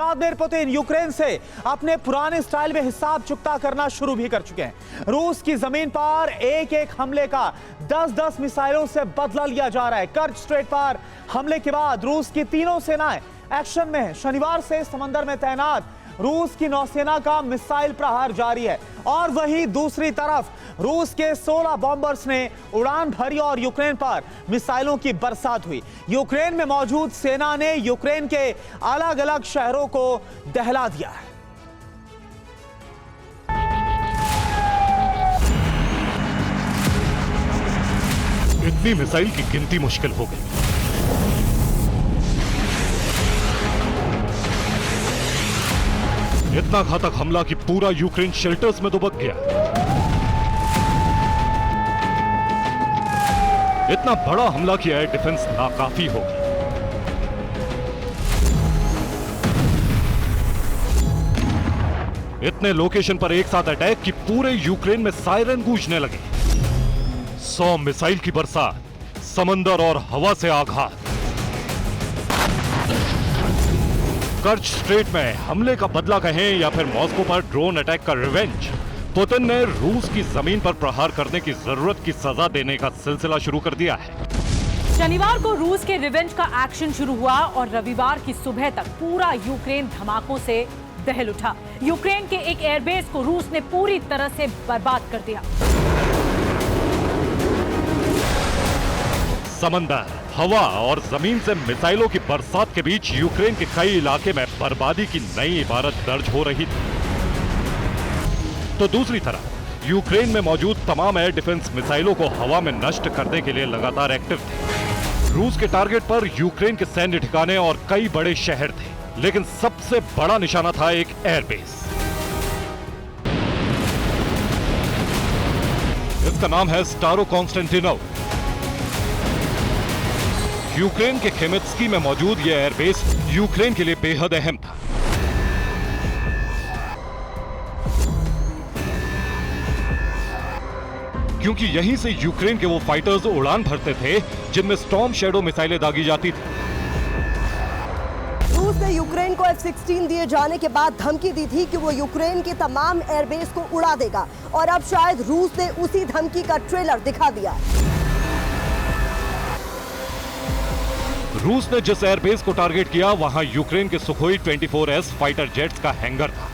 Vladimir Putin Ukraine से अपने पुराने स्टाइल में हिसाब चुकता करना शुरू भी कर चुके हैं। रूस की जमीन पर एक एक हमले का 10-10 मिसाइलों से बदला लिया जा रहा है। कर्च स्ट्रेट पर हमले के बाद रूस की तीनों सेनाएं एक्शन में है। शनिवार से समंदर में तैनात रूस की नौसेना का मिसाइल प्रहार जारी है और वहीं दूसरी तरफ रूस के 16 बॉम्बर्स ने उड़ान भरी और यूक्रेन पर मिसाइलों की बरसात हुई। यूक्रेन में मौजूद सेना ने यूक्रेन के अलग अलग शहरों को दहला दिया है। इतनी मिसाइल की गिनती मुश्किल हो गई। इतना घातक हमला कि पूरा यूक्रेन शेल्टर्स में दुबक गया। इतना बड़ा हमला कि एयर डिफेंस नाकाफी हो गई। इतने लोकेशन पर एक साथ अटैक कि पूरे यूक्रेन में सायरन गूंजने लगे। 100 मिसाइल की बरसात, समंदर और हवा से आघात। कर्च स्ट्रेट में हमले का बदला कहें या फिर मॉस्को पर ड्रोन अटैक का रिवेंज, पुतिन ने रूस की जमीन पर प्रहार करने की जरूरत की सजा देने का सिलसिला शुरू कर दिया है। शनिवार को रूस के रिवेंज का एक्शन शुरू हुआ और रविवार की सुबह तक पूरा यूक्रेन धमाकों से दहल उठा। यूक्रेन के एक एयरबेस को रूस ने पूरी तरह से बर्बाद कर दिया। समंदर, हवा और जमीन से मिसाइलों की बरसात के बीच यूक्रेन के कई इलाके में बर्बादी की नई इबारत दर्ज हो रही थी। तो दूसरी तरफ यूक्रेन में मौजूद तमाम एयर डिफेंस मिसाइलों को हवा में नष्ट करने के लिए लगातार एक्टिव थे। रूस के टारगेट पर यूक्रेन के सैन्य ठिकाने और कई बड़े शहर थे, लेकिन सबसे बड़ा निशाना था एक एयरबेस। इसका नाम है स्टारो कॉन्स्टेंटिनोव। यूक्रेन के खेमेत्स्की में मौजूद यह एयरबेस यूक्रेन के लिए बेहद अहम था। क्योंकि यहीं से यूक्रेन के वो फाइटर्स उड़ान भरते थे जिनमें स्टॉर्म शैडो मिसाइलें दागी जाती थी। रूस ने यूक्रेन को F-16 दिए जाने के बाद धमकी दी थी कि वो यूक्रेन के तमाम एयरबेस को उड़ा देगा और अब शायद रूस ने उसी धमकी का ट्रेलर दिखा दिया। रूस ने जिस एयरबेस को टारगेट किया वहां यूक्रेन के सुखोई 24S फाइटर जेट्स का हैंगर था।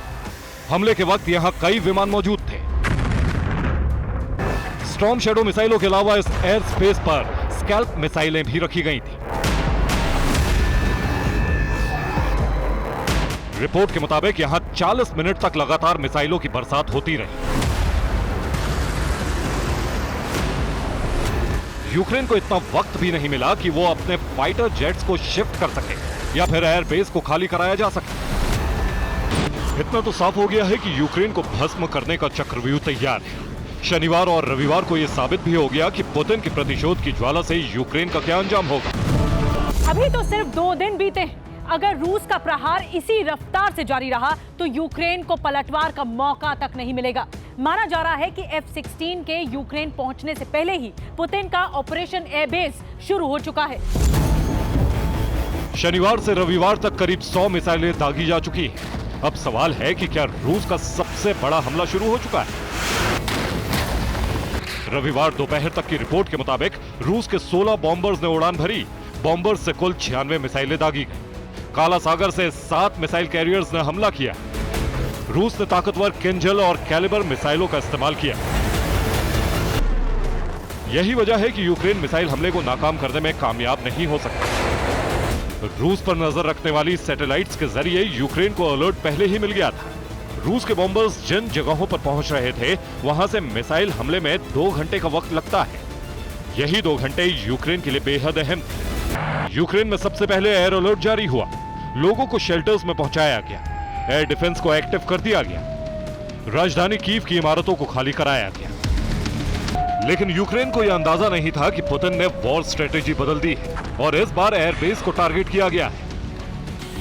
हमले के वक्त यहां कई विमान मौजूद थे। स्टॉर्म शैडो मिसाइलों के अलावा इस एयर स्पेस पर स्कैल्प मिसाइलें भी रखी गई थी। रिपोर्ट के मुताबिक यहां 40 मिनट तक लगातार मिसाइलों की बरसात होती रही। यूक्रेन को इतना वक्त भी नहीं मिला कि वो अपने फाइटर जेट्स को शिफ्ट कर सके या फिर एयरबेस को खाली कराया जा सके। इतना तो साफ हो गया है कि यूक्रेन को भस्म करने का चक्रव्यूह तैयार है। शनिवार और रविवार को यह साबित भी हो गया कि पुतिन के प्रतिशोध की ज्वाला से यूक्रेन का क्या अंजाम होगा। अभी तो सिर्फ 2 दिन बीते हैं। अगर रूस का प्रहार इसी रफ्तार से जारी रहा तो यूक्रेन को पलटवार का मौका तक नहीं मिलेगा। माना जा रहा है कि F-16 के यूक्रेन पहुंचने से पहले ही पुतिन का ऑपरेशन एयरबेस शुरू हो चुका है। शनिवार से रविवार तक करीब 100 मिसाइलें दागी जा चुकी हैं। अब सवाल है कि क्या रूस का सबसे बड़ा हमला शुरू हो चुका है। रविवार दोपहर तक की रिपोर्ट के मुताबिक रूस के 16 बॉम्बर्स ने उड़ान भरी। बॉम्बर्स से कुल 96 मिसाइलें दागी गई। काला सागर से 7 मिसाइल कैरियर्स ने हमला किया। रूस ने ताकतवर किंजल और कैलिबर मिसाइलों का इस्तेमाल किया। यही वजह है कि यूक्रेन मिसाइल हमले को नाकाम करने में कामयाब नहीं हो सकता। रूस पर नजर रखने वाली सैटेलाइट्स के जरिए यूक्रेन को अलर्ट पहले ही मिल गया था। रूस के बॉम्बर्स जिन जगहों पर पहुंच रहे थे वहां से मिसाइल हमले में 2 घंटे का वक्त लगता है। यही 2 घंटे यूक्रेन के लिए बेहद अहम थे। यूक्रेन में सबसे पहले एयर अलर्ट जारी हुआ। लोगों को शेल्टर्स में पहुंचाया गया। एयर डिफेंस को एक्टिव कर दिया गया। राजधानी कीव की इमारतों को खाली कराया गया। लेकिन यूक्रेन को यह अंदाजा नहीं था कि पुतिन ने वॉर स्ट्रेटेजी बदल दी है और इस बार एयरबेस को टारगेट किया गया है।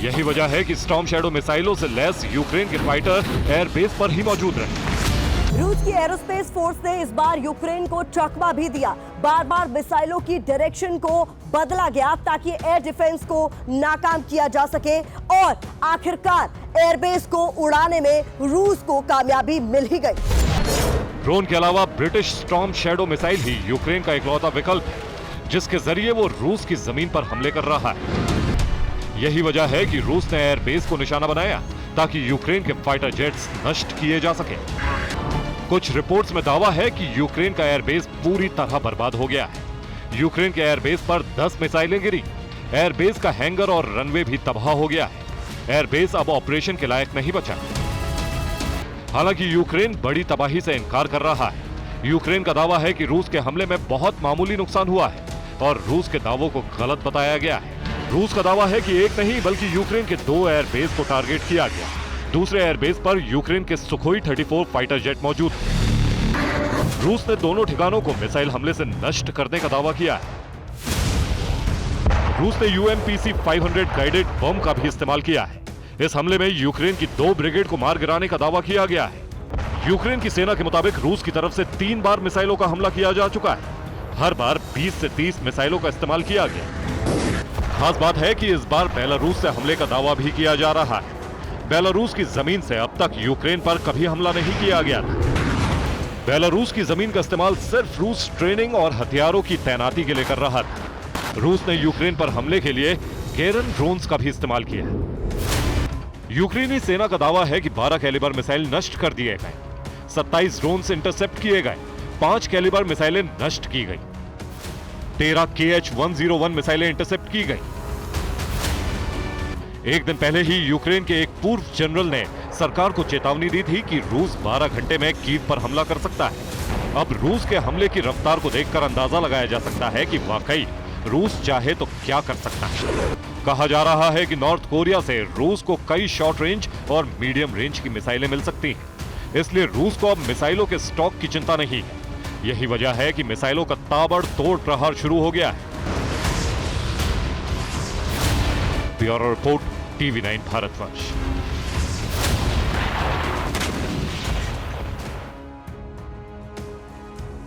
यही वजह है कि स्टॉर्म शैडो मिसाइलों से लैस यूक्रेन के फाइटर एयरबेस पर ही मौजूद रहे। रूस की एरोस्पेस फोर्स ने इस बार यूक्रेन को चकमा भी दिया। बार बार मिसाइलों की डायरेक्शन को बदला गया ताकि एयर डिफेंस को नाकाम किया जा सके और आखिरकार एयरबेस को उड़ाने में रूस को कामयाबी मिल ही गई। ड्रोन के अलावा ब्रिटिश स्टॉर्म शैडो मिसाइल ही यूक्रेन का इकलौता विकल्प है जिसके जरिए वो रूस की जमीन पर हमले कर रहा है। यही वजह है कि रूस ने एयरबेस को निशाना बनाया ताकि यूक्रेन के फाइटर जेट्स नष्ट किए जा सके। कुछ रिपोर्ट्स में दावा है कि यूक्रेन का एयरबेस पूरी तरह बर्बाद हो गया है। यूक्रेन के एयरबेस पर 10 मिसाइलें गिरी। एयरबेस का हैंगर और रनवे भी तबाह हो गया है। एयरबेस अब ऑपरेशन के लायक नहीं बचा। हालांकि यूक्रेन बड़ी तबाही से इनकार कर रहा है। यूक्रेन का दावा है कि रूस के हमले में बहुत मामूली नुकसान हुआ है और रूस के दावों को गलत बताया गया है। रूस का दावा है कि एक नहीं बल्कि यूक्रेन के 2 एयरबेस को टारगेट किया गया। दूसरे एयरबेस पर यूक्रेन के सुखोई 34 फाइटर जेट मौजूद थे। रूस ने दोनों ठिकानों को मिसाइल हमले से नष्ट करने का दावा किया है। रूस ने UMPC 500 गाइडेड बम का भी इस्तेमाल किया है। इस हमले में यूक्रेन की 2 ब्रिगेड को मार गिराने का दावा किया गया है। यूक्रेन की सेना के मुताबिक रूस की तरफ से 3 बार मिसाइलों का हमला किया जा चुका है। हर बार 20 से 30 मिसाइलों का इस्तेमाल किया गया। खास बात है कि इस बार बेलारूस से हमले का दावा भी किया जा रहा है। बेलारूस की जमीन से अब तक यूक्रेन पर कभी हमला नहीं किया गया था। बेलारूस की जमीन का इस्तेमाल सिर्फ रूस ट्रेनिंग और हथियारों की तैनाती के लिए कर रहा था। रूस ने यूक्रेन पर हमले के लिए गेरन ड्रोन्स का भी इस्तेमाल किया। यूक्रेनी सेना का दावा है कि 12 कैलिबर मिसाइल नष्ट कर दिए गए, 27 ड्रोन्स इंटरसेप्ट किए गए, 5 कैलिबर मिसाइलें नष्ट की गई, 13 KH-101 मिसाइलें इंटरसेप्ट की गई। एक दिन पहले ही यूक्रेन के एक पूर्व जनरल ने सरकार को चेतावनी दी थी कि रूस 12 घंटे में कीव पर हमला कर सकता है। अब रूस के हमले की रफ्तार को देखकर अंदाजा लगाया जा सकता है कि वाकई रूस चाहे तो क्या कर सकता है। कहा जा रहा है कि नॉर्थ कोरिया से रूस को कई शॉर्ट रेंज और मीडियम रेंज की मिसाइलें मिल सकती हैं। इसलिए रूस को अब मिसाइलों के स्टॉक की चिंता नहीं है। यही वजह है कि मिसाइलों का ताबड़तोड़ प्रहार शुरू हो गया है। Bureau report, TV9 Bharatvarsh.